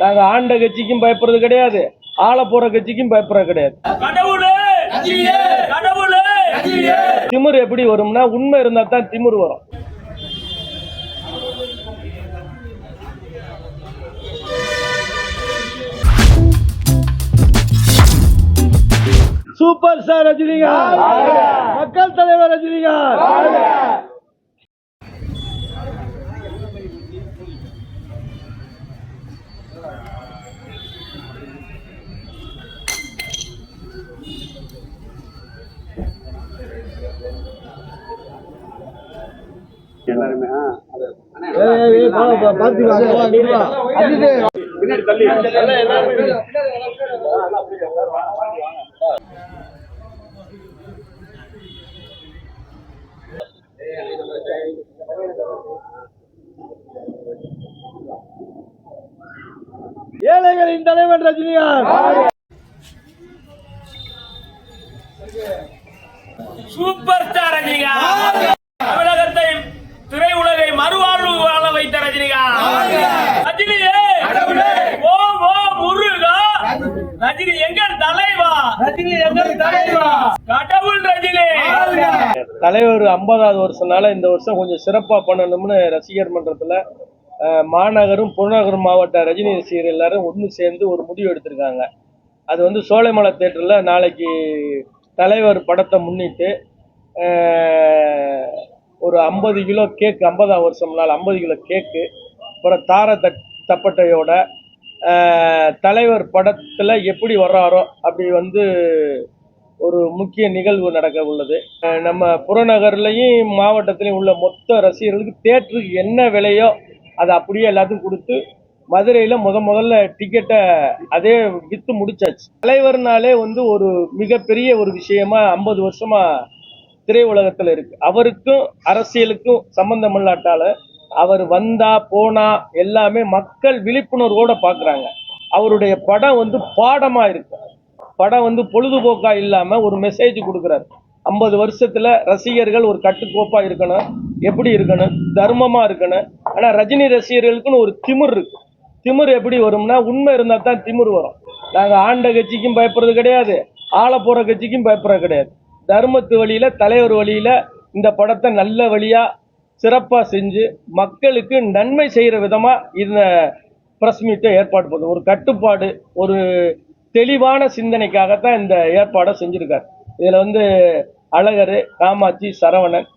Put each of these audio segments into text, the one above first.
நாங்க ஆண்ட கட்சிக்கும் பயப்படுறது கிடையாது, ஆள போற கட்சிக்கும் பயப்படுறது கிடையாது. திமிர் எப்படி வரும்னா, உண்மை இருந்தா தான் திமிர் வரும். சூப்பர் ஸ்டார் ரஜினிகாந்த், மக்கள் தலைவர் ரஜினிகாந்த். எல்லாருமே ஏழைகளின் தலைவன் ரஜினிகாந்த். Super star Rajinikanth. தமிழகத்தை திரையுலகை மறுவாழ்வு வாழ வைத்த ரஜினிகாந்த். ரஜினியே ஓம் ஓம் முருகா, ரஜினி எங்கள் தலைவா, ரஜினி எங்கள் தலைவா, கடவுள் ரஜினி. தலைவர் 50வது வருஷம்னால இந்த வருஷம் கொஞ்சம் சிறப்பா பண்ணணும்னு ரசிகர் மன்றத்துல மாநகரும் புறநகரும் மாவட்ட ரஜினி ரசிகர் எல்லாரும் ஒன்று சேர்ந்து ஒரு முடிவு எடுத்திருக்காங்க. அது வந்து சோலைமலை தேட்டர்ல நாளைக்கு தலைவர் படத்தை முன்னிட்டு ஒரு 50 கிலோ கேக்கு, 50ஆம் வருஷம்னால 50 கிலோ கேக்கு, அப்புறம் தப்பட்டையோட தலைவர் படத்தில் எப்படி வர்றாரோ அப்படி வந்து ஒரு முக்கிய நிகழ்வு நடக்க உள்ளது. நம்ம புறநகர்லையும் மாவட்டத்திலையும் உள்ள மொத்த ரசிகர்களுக்கு தேட்டருக்கு என்ன விலையோ அதை அப்படியே எல்லாத்துக்கும் கொடுத்து மதுரையில் முதல்ல டிக்கெட்டை அதே விற்று முடிச்சாச்சு. தலைவர்னாலே வந்து ஒரு மிகப்பெரிய ஒரு விஷயமா 50 வருஷமா திரையுலகத்தில் இருக்கு. அவருக்கும் அரசியலுக்கும் சம்பந்தம் இல்லாட்டால அவர் வந்தா போனா எல்லாமே மக்கள் விழிப்புணர்வோட பார்க்குறாங்க. அவருடைய படம் வந்து பாடமா இருக்கு. படம் வந்து பொழுதுபோக்கா இல்லாம ஒரு மெசேஜ் கொடுக்குறாரு. 50 வருஷத்துல ரசிகர்கள் ஒரு கட்டுக்கோப்பா இருக்கணும், எப்படி இருக்கணும், தர்மமா இருக்கணும். ஆனா ரஜினி ரசிகர்களுக்குன்னு ஒரு திமிர் இருக்கு. திமிர் எப்படி வரும்னா, உண்மை இருந்தா தான் திமிர் வரும். நாங்க ஆண்ட கட்சிக்கும் பயப்படுறது கிடையாது, ஆள போற கட்சிக்கும் பயப்படுறது கிடையாது. தர்மத்து வழியில, தலைவர் வழியில இந்த படத்தை நல்ல வழியா சிறப்பா செஞ்சு மக்களுக்கு நன்மை செய்யற விதமா இந்த பிரஸ் மீட்டை ஏற்பாடு பண்ணும். ஒரு கட்டுப்பாடு, ஒரு தெளிவான சிந்தனைக்காகத்தான் இந்த ஏற்பாடை செஞ்சிருக்காரு. இதுல வந்து அழகர், காமாட்சி, சரவணன்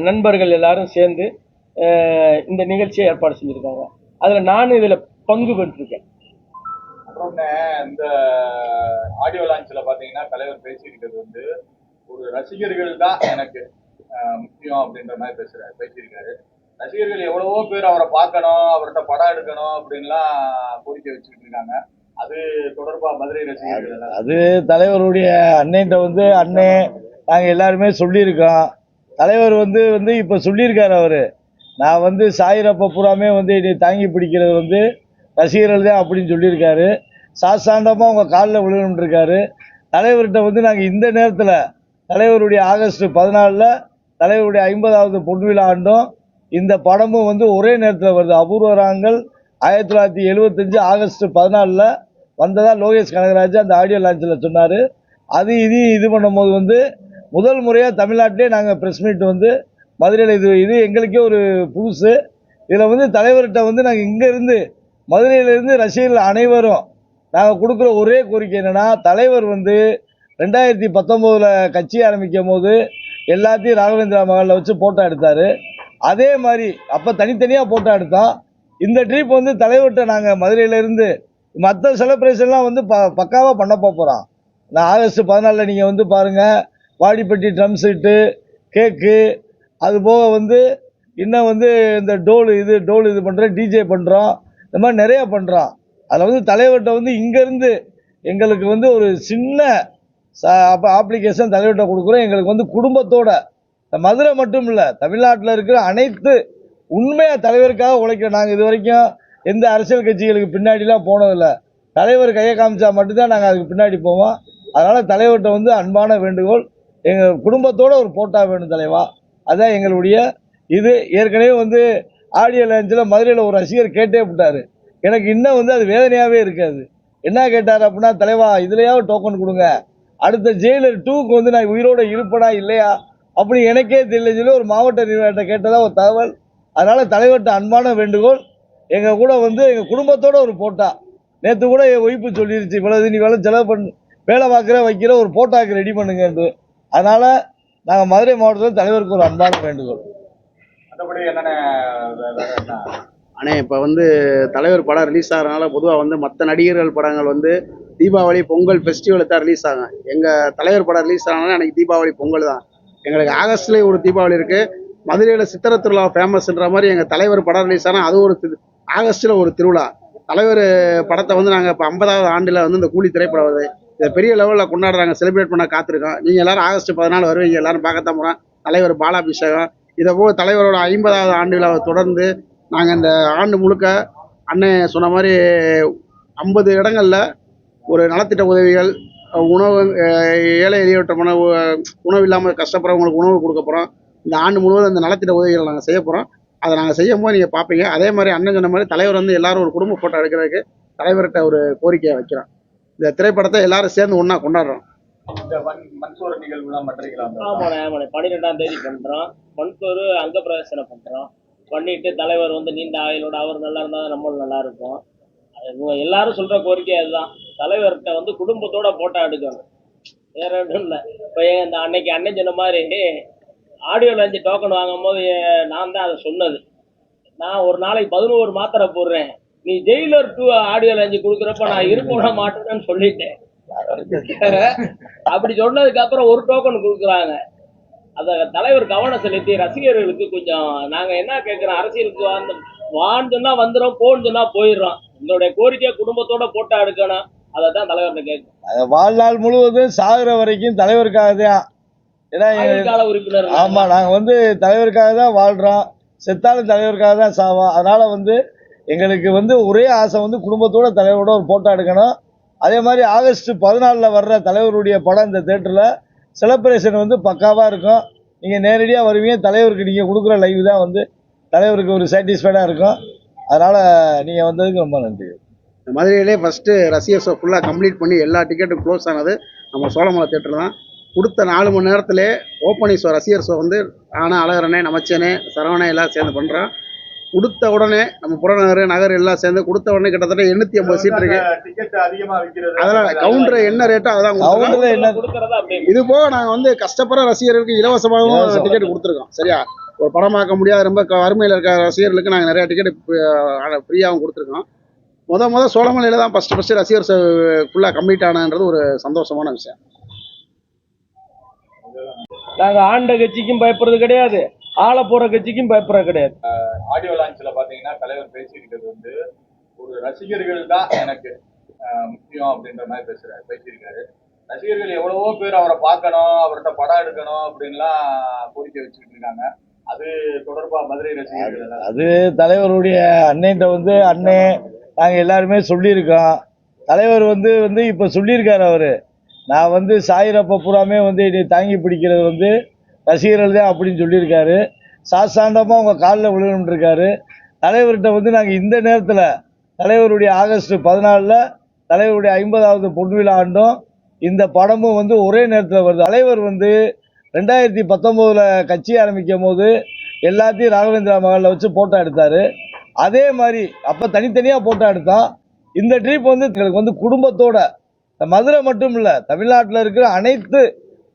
நண்பர்கள் எல்லாரும் சேர்ந்து இந்த நிகழ்ச்சியை ஏற்பாடு செஞ்சிருக்காங்க. அதுல நானும் இதுல பங்கு பெற்றிருக்கேன். அப்புறம் இந்த ஆடியோ லான்ச்ல பாத்தீங்கன்னா தலைவர் பேசியிருக்கிறது வந்து ஒரு ரசிகர்கள் தான் எனக்கு முக்கியம் அப்படின்ற மாதிரி பேசியிருக்காரு. ரசிகர்கள் எவ்வளவோ பேர் அவரை பார்க்கணும், அவர்கிட்ட படம் எடுக்கணும் அப்படின்லாம் கோரிக்கை வச்சுக்கிட்டு இருக்காங்க. அது தொடர்பா மதுரை ரசிகர்கள் அது தலைவருடைய அண்ணன்ட்ட வந்து அண்ணே நாங்கள் எல்லாருமே சொல்லியிருக்கோம். தலைவர் வந்து இப்போ சொல்லியிருக்காரு. அவர் நான் வந்து சாயிரப்ப பூராமே வந்து என்னை தாங்கி பிடிக்கிறது வந்து ரசிகர்கள் தான் அப்படின்னு சொல்லியிருக்காரு. சாஸ்தாண்டமாக அவங்க காலில் விழுகணும்னு இருக்காரு. தலைவர்கிட்ட வந்து நாங்கள் இந்த நேரத்தில் தலைவருடைய ஆகஸ்ட் 14 தலைவருடைய 50வது பொன்விழா ஆண்டும் இந்த படமும் வந்து ஒரே நேரத்தில் வருது. அபூர்வ ராகங்கள் 1975 ஆகஸ்ட் 14 வந்ததா லோகேஷ் கனகராஜ் அந்த ஆடியோ லான்ச்சில் சொன்னார். அது இது பண்ணும்போது வந்து முதல் முறையாக தமிழ்நாட்டிலே நாங்கள் ப்ரெஸ் மீட் வந்து மதுரையில் இது எங்களுக்கே ஒரு புதுசு. இதில் வந்து தலைவர்கிட்ட வந்து நாங்கள் இங்கேருந்து மதுரையிலேருந்து ரசிகர்கள் அனைவரும் நாங்கள் கொடுக்குற ஒரே கோரிக்கை என்னென்னா, தலைவர் வந்து 2019 கட்சி ஆரம்பிக்கும் போது எல்லாத்தையும் ராகவேந்திரா மகாலில் வச்சு போட்டோ எடுத்தார். அதே மாதிரி அப்போ தனித்தனியாக போட்டோ எடுத்தோம். இந்த ட்ரிப் வந்து தலைவர்கிட்ட நாங்கள் மதுரையிலேருந்து மற்ற செலிப்ரேஷன்லாம் வந்து பக்காவாக பண்ண போகிறோம். நான் ஆகஸ்ட் 14 நீங்கள் வந்து பாருங்கள், வாடிப்பட்டி ட்ரம் செட்டு, கேக்கு, அது போக வந்து இன்னும் வந்து இந்த டோல் இது பண்ணுறோம், டிஜே பண்ணுறோம், இந்த மாதிரி நிறையா பண்ணுறோம். அதில் வந்து தலைவர்கிட்ட வந்து இங்கேருந்து எங்களுக்கு வந்து ஒரு சின்ன அப்ளிகேஷன் தலைவர்கிட்ட கொடுக்குறோம். எங்களுக்கு வந்து குடும்பத்தோட மதுரை மட்டும் இல்லை, தமிழ்நாட்டில் இருக்கிற அனைத்து உண்மையாக தலைவருக்காக உழைக்கிறோம். நாங்கள் இது வரைக்கும் எந்த அரசியல் கட்சிகளுக்கு பின்னாடிலாம் போனதில்லை. தலைவர் கையை காமிச்சா மட்டும்தான் நாங்கள் அதுக்கு பின்னாடி போவோம். அதனால் தலைவர்கிட்ட வந்து அன்பான வேண்டுகோள், எங்கள் குடும்பத்தோட ஒரு போட்டா வேணும் தலைவா. அதான் எங்களுடைய இது. ஏற்கனவே வந்து ஆடியோ லான்ச்சில் மதுரையில் ஒரு ரசிகர் கேட்டே விட்டார், எனக்கு இன்னும் வந்து அது வேதனையாகவே இருக்காது. என்ன கேட்டார் அப்படின்னா, தலைவா இதுலையாவது டோக்கன் கொடுங்க, அடுத்த ஜெயிலர் 2க்கு வந்து நான் உயிரோட இருப்பேனா இல்லையா அப்படி எனக்கே தெரியலன்னு சொல்லி ஒரு மாவட்ட நிர்வாகிட்ட கேட்டதா ஒரு தகவல். அதனால தலைவர்கிட்ட அன்பான வேண்டுகோள், எங்க கூட வந்து எங்க குடும்பத்தோட ஒரு போட்டா, நேற்று கூட என் ஒய்ஃபு சொல்லிருச்சு, இவ்வளவு நீ வேலை செலவு பண்ணு, வேலை பார்க்குற வைக்கிற ஒரு போட்டாக்கு ரெடி பண்ணுங்க என்று. அதனால நாங்கள் மதுரை மாவட்டத்தில் தலைவருக்கு ஒரு அன்பான வேண்டுகோள். மற்றபடி என்னென்ன வேற என்ன? அண்ணே இப்போ வந்து தலைவர் படம் ரிலீஸ் ஆகிறனால பொதுவாக வந்து மற்ற நடிகர்கள் படங்கள் வந்து தீபாவளி பொங்கல் ஃபெஸ்டிவலுக்கு தான் ரிலீஸ் ஆகும். எங்கள் தலைவர் படம் ரிலீஸ் ஆனாலும் எனக்கு தீபாவளி பொங்கல் தான். எங்களுக்கு ஆகஸ்ட்லேயே ஒரு தீபாவளி இருக்குது. மதுரையில் சித்திரை திருவிழா ஃபேமஸ்ன்ற மாதிரி எங்கள் தலைவர் படம் ரிலீஸ் ஆனால் அது ஒரு ஆகஸ்ட்டில் ஒரு திருவிழா. தலைவர் படத்தை வந்து நாங்கள் இப்போ 50வது ஆண்டில் வந்து இந்த கூலி திரைப்படம் வருது, இதை பெரிய லெவலில் கொண்டாடுறாங்க, செலிப்ரேட் பண்ண காத்திருக்கோம். நீங்கள் எல்லாரும் ஆகஸ்ட் 14 வருவீங்க, எல்லாரும் பார்க்கத்தான் போகிறோம். தலைவர் பாலாபிஷேகம் இதை போக தலைவரோட 50வது ஆண்டு விழாவை தொடர்ந்து நாங்கள் இந்த ஆண்டு முழுக்க அண்ணன் சொன்ன மாதிரி 50 இடங்களில் ஒரு நலத்திட்ட உதவிகள், உணவு, ஏழை எளியவற்ற உணவு இல்லாமல் கஷ்டப்படுறவங்களுக்கு உணவு கொடுக்க போகிறோம். இந்த ஆண்டு முழுவதும் இந்த நலத்திட்ட உதவிகளை நாங்கள் செய்ய போகிறோம். அதை நாங்கள் செய்யும் போது நீங்கள் பார்ப்பீங்க. அதே மாதிரி அண்ணன் சொன்ன மாதிரி தலைவர் வந்து எல்லாரும் ஒரு குடும்ப ஃபோட்டோ எடுக்கிறதுக்கு தலைவர்கிட்ட ஒரு கோரிக்கையை வைக்கிறோம். இந்த திரைப்படத்தை எல்லாரும் சேர்ந்து ஒன்றா கொண்டாடுறோம். இந்த மண்சோறு நிகழ்வுலாம் பண்றீங்களா? ஆமாண்ணே 12ஆம் தேதி பண்றோம். மண்சோறு அங்க பிரவேசனை பண்றோம். பண்ணிட்டு தலைவர் வந்து நீண்ட ஆயுளோட அவர் நல்லா இருந்தா நம்மளும் நல்லா இருக்கும். இவங்க எல்லாரும் சொல்ற கோரிக்கை அதுதான். தலைவர்கிட்ட வந்து குடும்பத்தோட போட்டோ எடுக்கணும், வேற ஒன்றும் இல்லை. இப்போ இந்த அன்னைக்கு அண்ணன் சொன்ன மாதிரி ஆடியோ லான்ச் டோக்கன் வாங்கும் போது நான் தான் அதை சொன்னது. நான் ஒரு நாளைக்கு 11 மாத்திரை போடுறேன், நீ ஜெயிலர் 2 ஆடியோ லான்ச் கொடுக்குறப்ப நான் இருக்க விட மாட்டேன்னு சொல்லிட்டேன். அப்படி சொன்னதுக்கு அப்புறம் ஒரு டோக்கன் கொடுக்குறாங்க. அத தலைவர் கவனம் செலுத்தி ரசிகர்களுக்கு கொஞ்சம் நாங்க என்ன கேட்கிறோம், அரசியலுக்கு வான்னு சொன்னா வந்துடும், போன்னு சொன்னா போயிடுறோம். எங்களுடைய கோரிக்கையை குடும்பத்தோட போட்டோ எடுக்கணும், அதை தான் தலைவர்கிட்ட கேட்கும். வாழ்நாள் முழுவதும் சாகுற வரைக்கும் தலைவருக்காக தான். ஏன்னா கால உறுப்பினர். ஆமா, நாங்க வந்து தலைவருக்காக தான் வாழ்றோம், செத்தாலும் தலைவருக்காக தான் சாவோம். அதனால வந்து எங்களுக்கு வந்து ஒரே ஆசை வந்து குடும்பத்தோட தலைவரோட ஒரு போட்டோ எடுக்கணும். அதே மாதிரி ஆகஸ்ட் 14 வர்ற தலைவருடைய படம் இந்த தேட்டரில் செலிப்ரேஷன் வந்து பக்காவாக இருக்கும். நீங்கள் நேரடியாக வருவீங்க, தலைவருக்கு நீங்கள் கொடுக்குற லைவ் தான் வந்து தலைவருக்கு ஒரு சாட்டிஸ்ஃபைடாக இருக்கும். அதனால் நீங்கள் வந்ததுக்கு ரொம்ப நன்றி. மதுரையிலே ஃபஸ்ட்டு ரசிகர் ஷோ ஃபுல்லாக கம்ப்ளீட் பண்ணி எல்லா டிக்கெட்டும் க்ளோஸ் ஆனது நம்ம சோழமலை தேட்டர் தான். கொடுத்த 4 மணி நேரத்திலே ஓப்பனிங் ஷோ ரசிகர் ஷோ வந்து ஆனால் அழகரனே, நமச்சனே, சரவணே எல்லாம் சேர்ந்து பண்ணுறோம். கொடுத்த உடனே நம்ம புறநகர் நகர் எல்லாம் சேர்ந்து கொடுத்த உடனே கிட்டத்தட்ட 850 சீட் இருக்கு. டிக்கெட் அதிகமா விற்கிறது, அதெல்லாம் கவுண்டர் என்ன ரேட்டோ அதான் கொடுத்துருக்கோம். இது போக நாங்கள் வந்து கஷ்டப்படுற ரசிகர்களுக்கு இலவசமாகவும் டிக்கெட் கொடுத்துருக்கோம். சரியா, ஒரு படம் பார்க்க முடியாத ரொம்ப வறுமையில் இருக்க ரசிகர்களுக்கு நாங்கள் நிறைய டிக்கெட் ஃப்ரீயாகவும் கொடுத்துருக்கோம். முத சோழமலையில் தான் ஃபஸ்ட்டு ரசிகர் ஃபுல்லாக கம்ப்ளீட் ஆனன்றது ஒரு சந்தோஷமான விஷயம். நாங்க ஆண்ட கட்சிக்கும் பயப்படுறது கிடையாது, ஆள போற கட்சிக்கும் பயப்படுறது கிடையாது. ஆடியோ லான்ச்ல பாத்தீங்கன்னா தலைவர் பேசியிருக்கிறது வந்து ஒரு ரசிகர்கள் தான் எனக்கு முக்கியம் அப்படின்ற மாதிரி பேசியிருக்காரு. ரசிகர்கள் எவ்வளவோ பேர் அவரை பார்க்கணும், அவர்கிட்ட படம் எடுக்கணும் அப்படின்லாம் கோரிக்கை வச்சுக்கிட்டு இருக்காங்க. அது தொடர்பா மதுரை ரசிகர்கள் அது தலைவருடைய அண்ணன்ட்ட வந்து அண்ணே நாங்கள் எல்லாருமே சொல்லியிருக்கோம். தலைவர் வந்து இப்போ சொல்லியிருக்காரு, அவர் நான் வந்து சாயிரப்ப பூராமே வந்து என்னை தாங்கி பிடிக்கிறது வந்து ரசிகர்கள் தான் அப்படின்னு சொல்லியிருக்காரு. சாஸ்தாண்டமாக அவங்க காலில் விழுகணும்னு இருக்காரு. தலைவர்கிட்ட வந்து நாங்கள் இந்த நேரத்தில் தலைவருடைய ஆகஸ்ட் 14 தலைவருடைய 50வது பொன்விழா ஆண்டும் இந்த படமும் வந்து ஒரே நேரத்தில் வருது. தலைவர் வந்து 2019 கட்சி ஆரம்பிக்கும் போது எல்லாத்தையும் ராகவேந்திரா மகாலில் வச்சு போட்டோ எடுத்தார். அதே மாதிரி அப்போ தனித்தனியாக போட்டோ எடுத்தோம். இந்த ட்ரிப் வந்து எங்களுக்கு வந்து குடும்பத்தோட, மதுரை மட்டும் இல்லை தமிழ்நாட்டில் இருக்கிற அனைத்து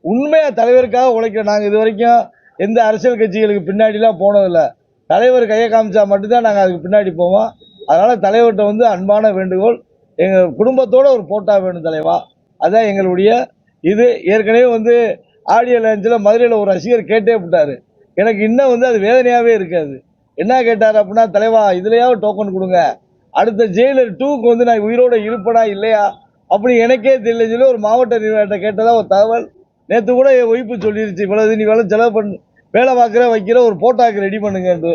உண்மையாக தலைவருக்காக உழைக்கிறோம். நாங்கள் இது வரைக்கும் எந்த அரசியல் கட்சிகளுக்கு பின்னாடிலாம் போனதில்லை. தலைவர் கையை காமிச்சா மட்டும்தான் நாங்கள் அதுக்கு பின்னாடி போவோம். அதனால் தலைவர்கிட்ட வந்து அன்பான வேண்டுகோள், எங்கள் குடும்பத்தோட ஒரு போட்டோ வேணும் தலைவா, அதான் எங்களுடைய இது. ஏற்கனவே வந்து ஆடியோ லான்ச்சில் மதுரையில் ஒரு ரசிகர் கேட்டே விட்டார், எனக்கு இன்னும் வந்து அது வேதனையாகவே இருக்காது. என்ன கேட்டார் அப்படின்னா, தலைவா இதுலையாவது டோக்கன் கொடுங்க, அடுத்த ஜெயிலர் 2க்கு வந்து நான் உயிரோட இருப்பேனா இல்லையா அப்படி எனக்கே தெரியலன்னு சொல்லி ஒரு மாவட்ட நிர்வாகிட்ட கேட்டதா ஒரு தகவல். நேற்று கூட என் ஒய்ஃபு சொல்லிருச்சு, இவ்வளவு நீ வேலை செலவு பண்ணு, வேலை பார்க்குற வைக்கிற ஒரு போட்டோக்கு ரெடி பண்ணுங்க என்று.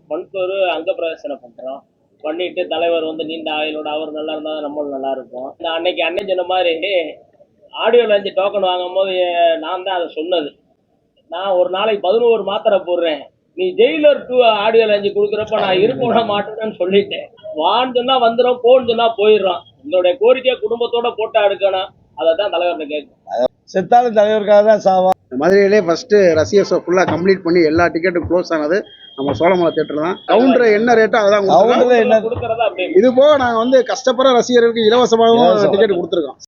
மண்சோறு அங்க பிரவேசனை பண்றோம். பண்ணிட்டு தலைவர் வந்து நீண்ட ஆயுளோட அவர் நல்லா இருந்தா நம்மளும் நல்லா இருக்கும். இந்த அன்னைக்கு அண்ணன் சொன்ன மாதிரி ஆடியோ லான்ச் டோக்கன் வாங்கும் போது நான் தான் அதை சொன்னது. நான் ஒரு நாளைக்கு 11 மாத்திரை போடுறேன், நீ ஜெயிலர் 2 ஆடியோ லான்ச் கொடுக்குறப்ப நான் இருக்க விட மாட்டேன்னு சொல்லிட்டேன். வான்னு சொன்னா வந்துடும், போன்னு சொன்னா போயிடுறோம். எங்களுடைய கோரிக்கையை குடும்பத்தோட போட்டா எடுக்கணும். அதை தான் தலைவர்கிட்ட கேட்கும். செத்தாலும் தலைவருக்காக தான் சாவான். மதுரையிலே ஃபர்ஸ்ட் ரசிகர் ஷோ ஃபுல்லாக கம்ப்ளீட் பண்ணி எல்லா டிக்கெட்டும் க்ளோஸ் ஆனது நம்ம சோழமலை தேட்டர் தான். கவுண்டர் என்ன ரேட்டோ அதான் கொடுத்துருக்கோம். கவுண்டர்ல என்ன கொடுக்கறதா அப்படி இது போக நாங்கள் வந்து கஷ்டப்படுற ரசிகர்களுக்கு இலவசமாகவும் டிக்கெட் கொடுத்துருக்கோம்.